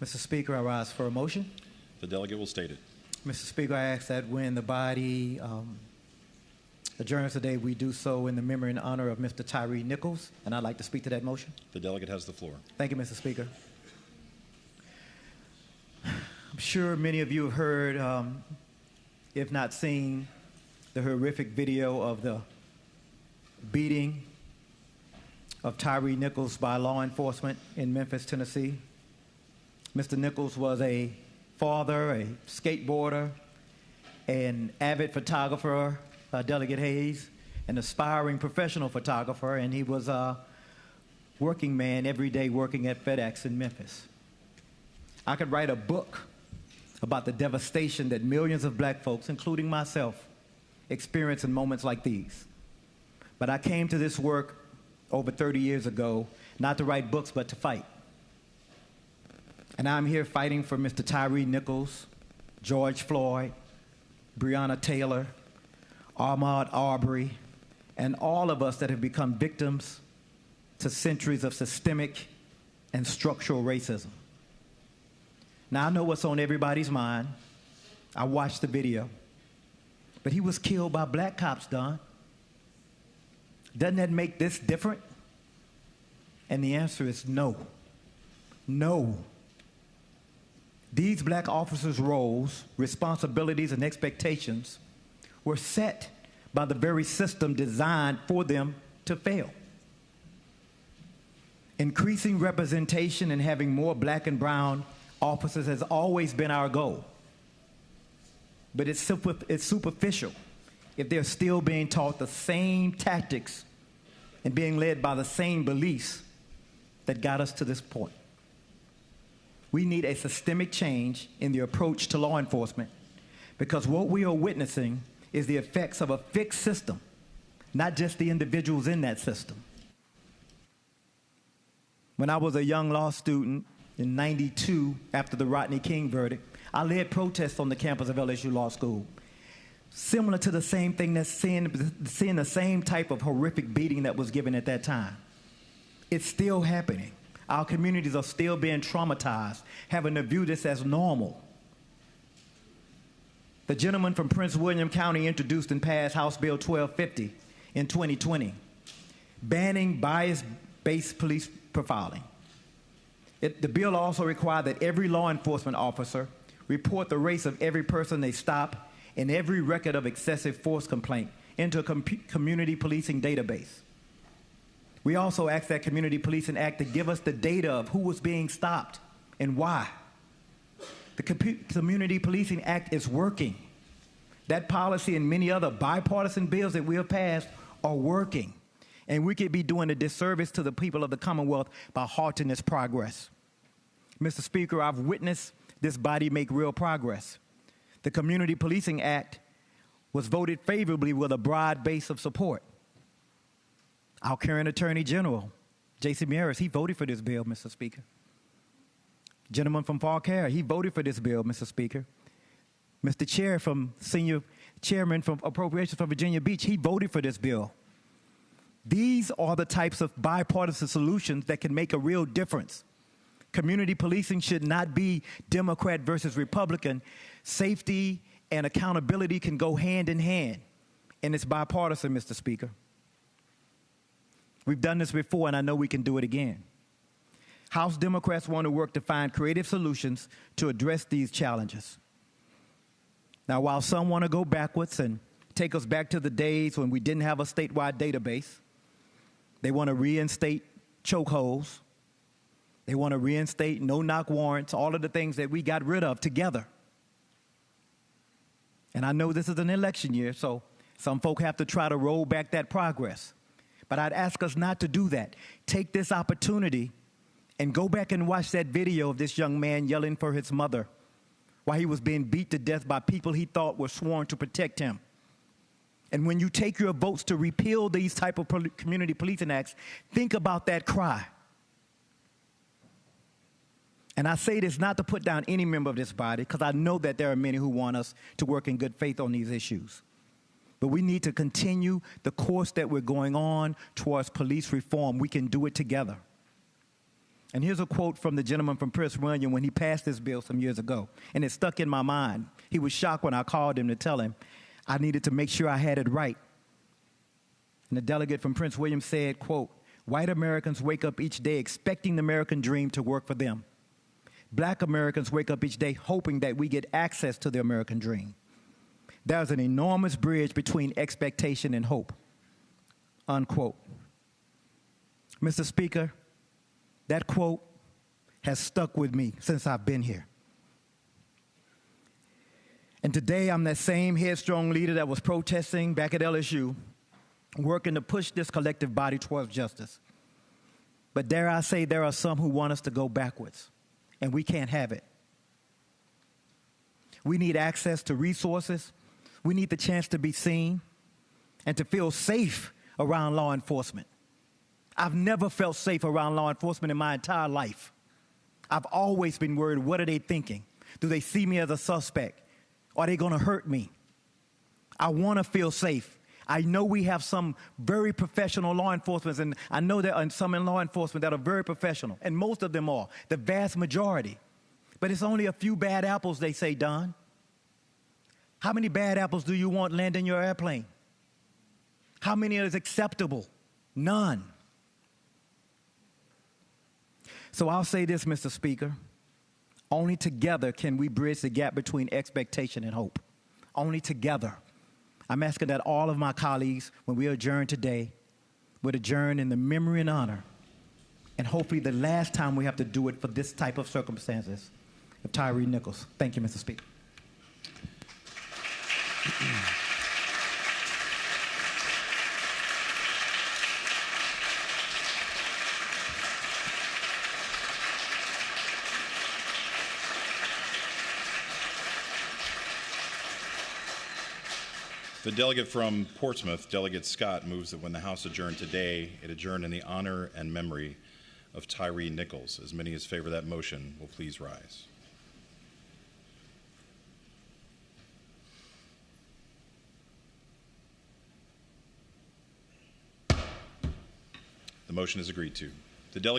Mr. Speaker, I rise for a motion. The delegate will state it. Mr. Speaker, I ask that when the body adjourns today, we do so in the memory and honor of Mr. Tyre Nichols, and I'd like to speak to that motion. The delegate has the floor. Thank you, Mr. Speaker. I'm sure many of you have heard, if not seen, the horrific video of the beating of Tyre Nichols by law enforcement in Memphis, Tennessee. Mr. Nichols was a father, a skateboarder, an avid photographer, Delegate Hayes, an aspiring professional photographer, and he was a working man every day working at FedEx in Memphis. I could write a book about the devastation that millions of black folks, including myself, experience in moments like these. But I came to this work over 30 years ago, not to write books, but to fight. And I'm here fighting for Mr. Tyre Nichols, George Floyd, Breonna Taylor, Ahmaud Arbery, and all of us that have become victims to centuries of systemic and structural racism. Now, I know what's on everybody's mind. I watched the video. But he was killed by black cops, Don. Doesn't that make this different? And the answer is no. No. These black officers' roles, responsibilities, and expectations were set by the very system designed for them to fail. Increasing representation and having more black and brown officers has always been our goal. But it's superficial if they're still being taught the same tactics and being led by the same beliefs that got us to this point. We need a systemic change in the approach to law enforcement, because what we are witnessing is the effects of a fixed system, not just the individuals in that system. When I was a young law student in '92, after the Rodney King verdict, I led protests on the campus of LSU Law School, similar to the same thing that's seeing the same type of horrific beating that was given at that time. It's still happening. Our communities are still being traumatized, having to view this as normal. The gentleman from Prince William County introduced and passed House Bill 1250 in 2020, banning bias-based police profiling. The bill also required that every law enforcement officer report the race of every person they stop and every record of excessive force complaint into a community policing database. We also asked that Community Policing Act to give us the data of who was being stopped and why. The Community Policing Act is working. That policy and many other bipartisan bills that we have passed are working. And we could be doing a disservice to the people of the Commonwealth by halting this progress. Mr. Speaker, I've witnessed this body make real progress. The Community Policing Act was voted favorably with a broad base of support. Our current Attorney General, J.C. Harris, he voted for this bill, Mr. Speaker. Gentleman from Fauquier, he voted for this bill, Mr. Speaker. Mr. Senior Chairman from Appropriations from Virginia Beach, he voted for this bill. These are the types of bipartisan solutions that can make a real difference. Community policing should not be Democrat versus Republican. Safety and accountability can go hand in hand, and it's bipartisan, Mr. Speaker. We've done this before, and I know we can do it again. House Democrats want to work to find creative solutions to address these challenges. Now, while some want to go backwards and take us back to the days when we didn't have a statewide database, they want to reinstate chokeholds. They want to reinstate no-knock warrants, all of the things that we got rid of together. And I know this is an election year, so some folk have to try to roll back that progress. But I'd ask us not to do that. Take this opportunity and go back and watch that video of this young man yelling for his mother while he was being beat to death by people he thought were sworn to protect him. And when you take your votes to repeal these type of community policing acts, think about that cry. And I say this not to put down any member of this body, because I know that there are many who want us to work in good faith on these issues. But we need to continue the course that we're going on towards police reform. We can do it together. And here's a quote from the gentleman from Prince William when he passed this bill some years ago, and it stuck in my mind. He was shocked when I called him to tell him I needed to make sure I had it right. And the delegate from Prince William said, quote, "White Americans wake up each day expecting the American dream to work for them. Black Americans wake up each day hoping that we get access to the American dream. There's an enormous bridge between expectation and hope," unquote. Mr. Speaker, that quote has stuck with me since I've been here. And today I'm that same headstrong leader that was protesting back at LSU, working to push this collective body towards justice. But dare I say, there are some who want us to go backwards, and we can't have it. We need access to resources. We need the chance to be seen and to feel safe around law enforcement. I've never felt safe around law enforcement in my entire life. I've always been worried, what are they thinking? Do they see me as a suspect? Are they going to hurt me? I want to feel safe. I know we have some very professional law enforcement, and I know there are some in law enforcement that are very professional, and most of them are, the vast majority. But it's only a few bad apples, they say, Don. How many bad apples do you want landing your airplane? How many is acceptable? None. So I'll say this, Mr. Speaker. Only together can we bridge the gap between expectation and hope. Only together. I'm asking that all of my colleagues, when we adjourn today, would adjourn in the memory and honor, and hopefully the last time we have to do it for this type of circumstances, of Tyre Nichols. Thank you, Mr. Speaker. The delegate from Portsmouth, Delegate Scott, moves that when the House adjourn today, it adjourn in the honor and memory of Tyre Nichols. As many as favor that motion will please rise. The motion is agreed to. The delegate